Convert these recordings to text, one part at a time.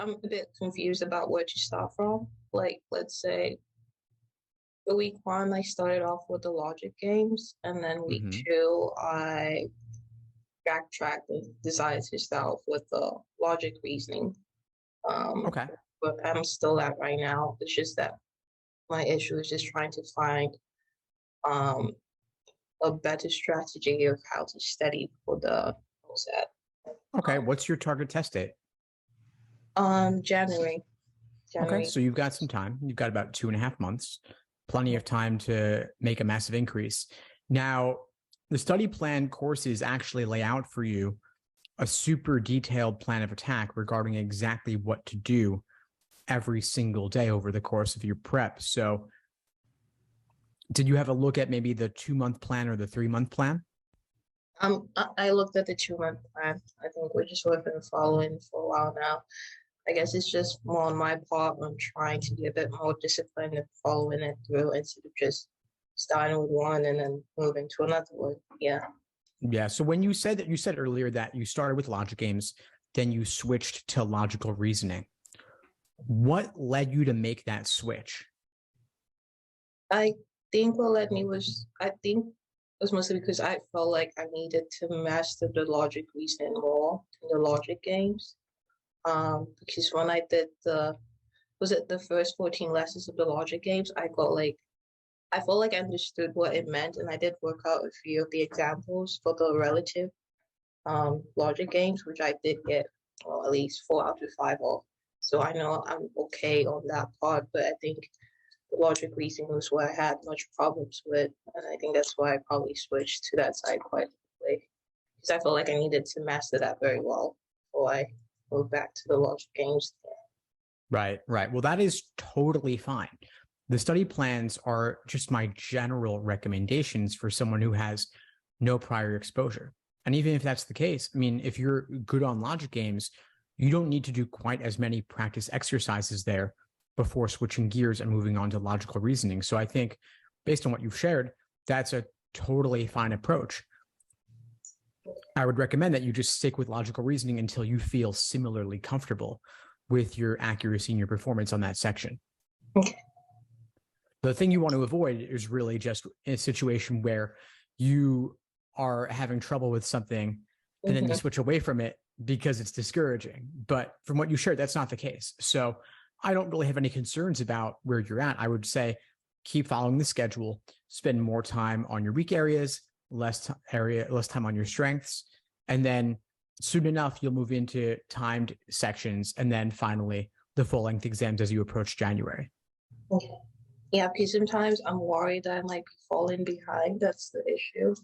I'm a bit confused about where to start from. Like, let's say for week one, I started off with the logic games, and then week Hmm. two, I backtracked and decided to start off with the logic reasoning. Um, Okay. but I'm still at right now. It's just that my issue is just trying to find um a better strategy of how to study for the LSAT. Okay. Um, What's your target test date? January, Okay. January. So you've got some time. You've got about 2.5 months, plenty of time to make a massive increase. Now, the study plan courses actually lay out for you a super detailed plan of attack regarding exactly what to do every single day over the course of your prep. So, did you have a look at maybe the 2 month plan or the 3 month plan? I looked at the 2 month plan. I think we're just working following for a while now. I guess it's just more on my part on trying to be a bit more disciplined and following it through instead of just starting with one and then moving to another one. Yeah. Yeah. So when you said earlier that you started with logic games, then you switched to logical reasoning. What led you to make that switch? I think what led me was I think it was mostly because I felt like I needed to master the logic reasoning more in the logic games. Because when I did the was it the first 14 lessons of the logic games, I felt like I understood what it meant, and I did work out a few of the examples for the relative logic games, which I did get well, at least 4 out of 5 of. So I know I'm okay on that part, but I think the logic reasoning was where I had much problems with, and I think that's why I probably switched to that side quite quickly because I felt like I needed to master that very well before I moved back to the logic games. Right, right. Well, that is totally fine. The study plans are just my general recommendations for someone who has no prior exposure. And even if that's the case, I mean, if you're good on logic games, you don't need to do quite as many practice exercises there before switching gears and moving on to logical reasoning. So I think based on what you've shared, that's a totally fine approach. I would recommend that you just stick with logical reasoning until you feel similarly comfortable with your accuracy and your performance on that section. Okay. The thing you want to avoid is really just a situation where you are having trouble with something and then you Mm-hmm. switch away from it because it's discouraging. But from what you shared, that's not the case. So I don't really have any concerns about where you're at. I would say keep following the schedule, spend more time on your weak areas, less time on your strengths, and then soon enough you'll move into timed sections, and then finally the full length exams as you approach January. Okay. Yeah, because sometimes I'm worried that I might be falling behind. That's the issue.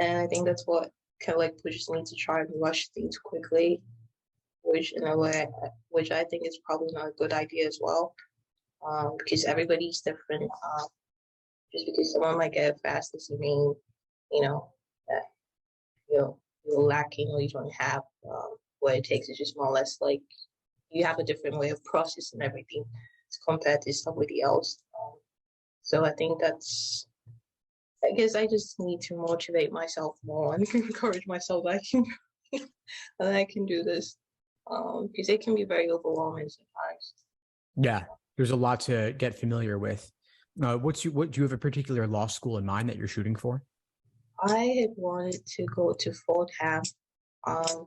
And I think that's what kind of like pushes me to try and rush things quickly, which in a way, which I think is probably not a good idea as well. Because everybody's different. Just because someone might get it fast doesn't mean, you know, that you're lacking or you don't have what it takes. It's just more or less like you have a different way of processing everything compared to somebody else. So I think I guess I just need to motivate myself more and encourage myself that I can do this. Because it can be very overwhelming sometimes. Yeah, there's a lot to get familiar with. What do you have a particular law school in mind that you're shooting for? I had wanted to go to Fordham, um,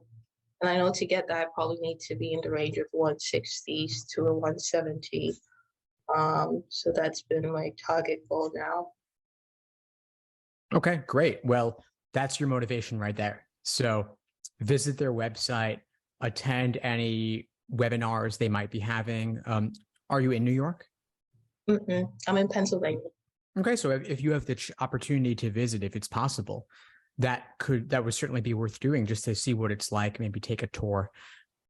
and I know to get that I probably need to be in the range of 160s to a 170. So that's been my target goal now. Okay, great. Well, that's your motivation right there. So visit their website, attend any webinars they might be having. Are you in New York? I'm in Pennsylvania. Okay, so if you have the opportunity to visit, if it's possible, that would certainly be worth doing just to see what it's like, maybe take a tour.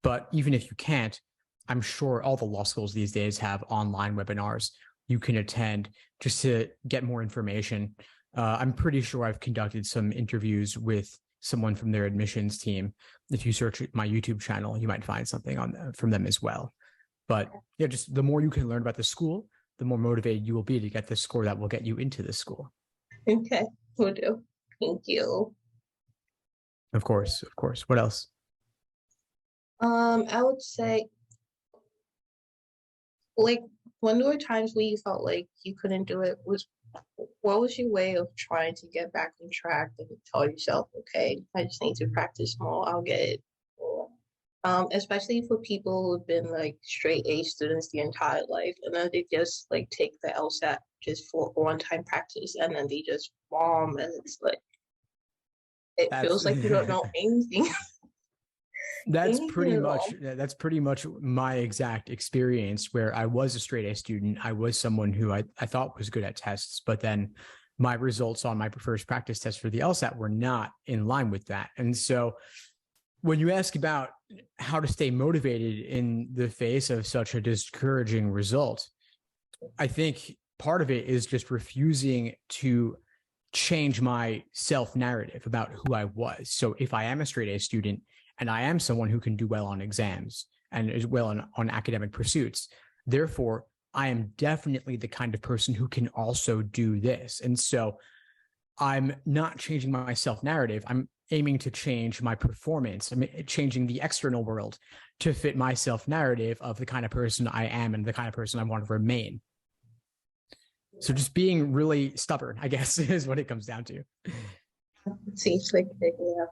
But even if you can't, I'm sure all the law schools these days have online webinars you can attend just to get more information. I'm pretty sure I've conducted some interviews with someone from their admissions team. If you search my YouTube channel, you might find something from them as well. But yeah, just the more you can learn about the school, the more motivated you will be to get the score that will get you into the school. Okay, will do. Thank you. Of course, of course. What else? I would say Like, when there were times where you felt like you couldn't do it, what was your way of trying to get back on track and tell yourself, okay, I just need to practice more, I'll get it. Or, especially for people who've been like straight A students the entire life, and then they just like take the LSAT just for one-time practice, and then they just bomb, and it's like it That's feels like you don't know anything, anything at all. that's pretty much my exact experience, where I was a straight A student. I was someone who I thought was good at tests, but then my results on my first practice test for the LSAT were not in line with that. And so when you ask about how to stay motivated in the face of such a discouraging result, I think part of it is just refusing to change my self-narrative about who I was. So if I am a straight A student and I am someone who can do well on exams and is well on academic pursuits, therefore, I am definitely the kind of person who can also do this. And so I'm not changing my self-narrative. I'm aiming to change my performance. I'm changing the external world to fit my self-narrative of the kind of person I am and the kind of person I want to remain. So just being really stubborn, I guess, is what it comes down to. Seems like it, yeah.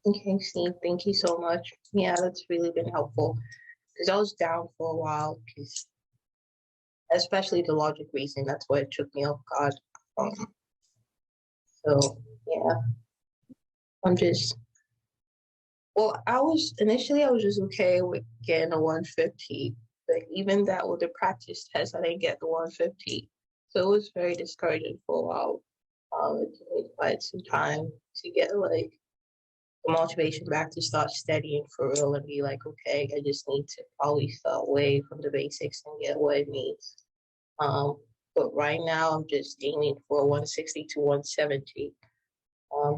Okay, Steve, thank you so much. Yeah, that's really been helpful because I was down for a while, because especially the logic reasoning, that's what it took me off guard. So yeah, I'm just, well, I was just okay with getting a 150, but even that with the practice test, I didn't get the 150. So it was very discouraging for a while. It took me quite some time to get like the motivation back to start studying for real and be like, okay, I just need to probably start away from the basics and get what it needs. But right now I'm just aiming for a 160 to 170.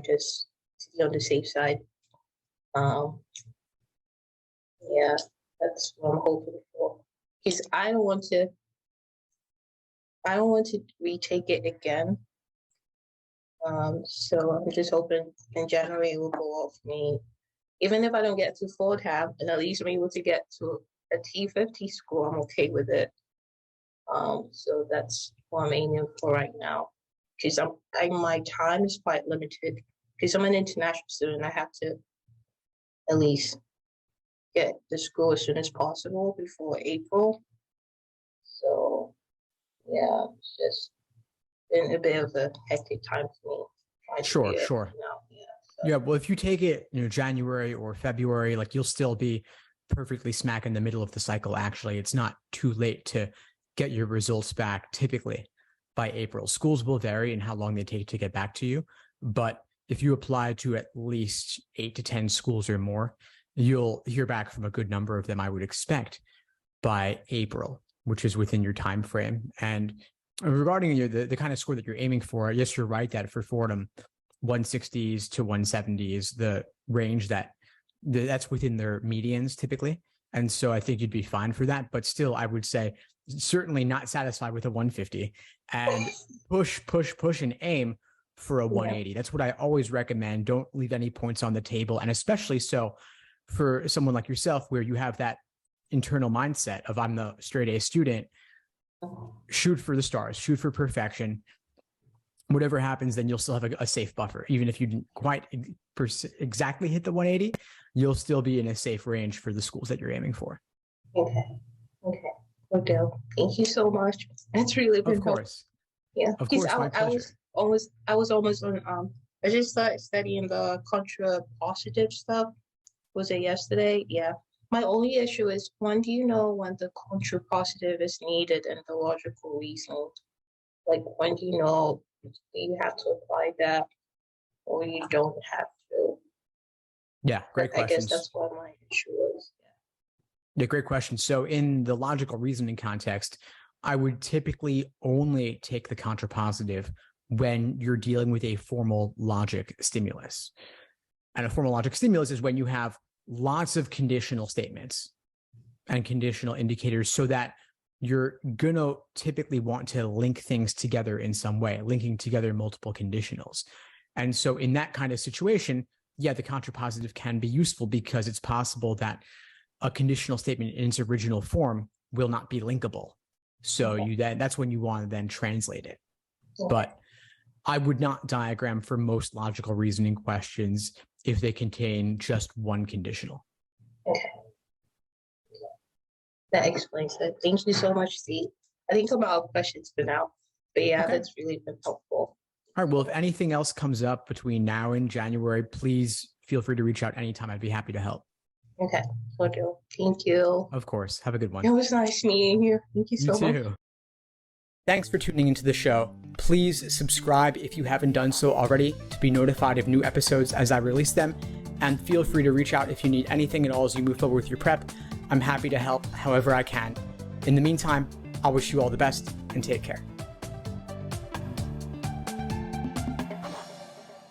Just to be on the safe side. Yeah, that's what I'm hoping for. Because I don't want to retake it again. So I'm just hoping in January it will go off me. Even if I don't get to full tab, and at least I'm able to get to a T50 score, I'm okay with it. So that's what I'm aiming for right now. Because my time is quite limited. Because I'm an international student, I have to at least get to school as soon as possible before April. So yeah, it's just been a bit of a hectic time for me. Sure. Yeah, well, if you take it, January or February, like you'll still be perfectly smack in the middle of the cycle. Actually, it's not too late to get your results back typically by April. Schools will vary in how long they take to get back to you, but if you apply to at least 8 to 10 schools or more, you'll hear back from a good number of them, I would expect, by April, which is within your time frame. And regarding the kind of score that you're aiming for, yes, you're right that for Fordham, 160s to 170s, the range that's within their medians typically. And so I think you'd be fine for that. But still, I would say certainly not satisfied with a 150 and push and aim for a 180. That's what I always recommend. Don't leave any points on the table. And especially so for someone like yourself, where you have that internal mindset of I'm the straight A student, shoot for the stars, shoot for perfection. Whatever happens, then you'll still have a safe buffer. Even if you didn't quite exactly hit the 180, you'll still be in a safe range for the schools that you're aiming for. Okay. Okay. Thank you so much. That's really been helpful. Yeah. Of course, my pleasure. I was almost on I just started studying the contrapositive stuff. Was it yesterday? Yeah. My only issue is, when do you know when the contrapositive is needed in the logical reasoning? Like, when do you know you have to apply that or you don't have to? Yeah, great question. I guess that's what my issue is. Yeah, great question. So in the logical reasoning context, I would typically only take the contrapositive when you're dealing with a formal logic stimulus. And a formal logic stimulus is when you have lots of conditional statements and conditional indicators, so that you're going to typically want to link things together in some way, linking together multiple conditionals. And so in that kind of situation, yeah, the contrapositive can be useful, because it's possible that a conditional statement in its original form will not be linkable. So that's when you want to then translate it. But I would not diagram for most logical reasoning questions if they contain just one conditional. Okay. That explains it. Thank you so much, Z. I think I'm out of questions for now. But yeah, that's really been helpful. All right. Well, if anything else comes up between now and January, please feel free to reach out anytime. I'd be happy to help. Okay. Will do. Thank you. Of course. Have a good one. It was nice meeting you. Thank you so much. You too. Thanks for tuning into the show. Please subscribe if you haven't done so already to be notified of new episodes as I release them. And feel free to reach out if you need anything at all as you move forward with your prep. I'm happy to help however I can. In the meantime, I wish you all the best and take care.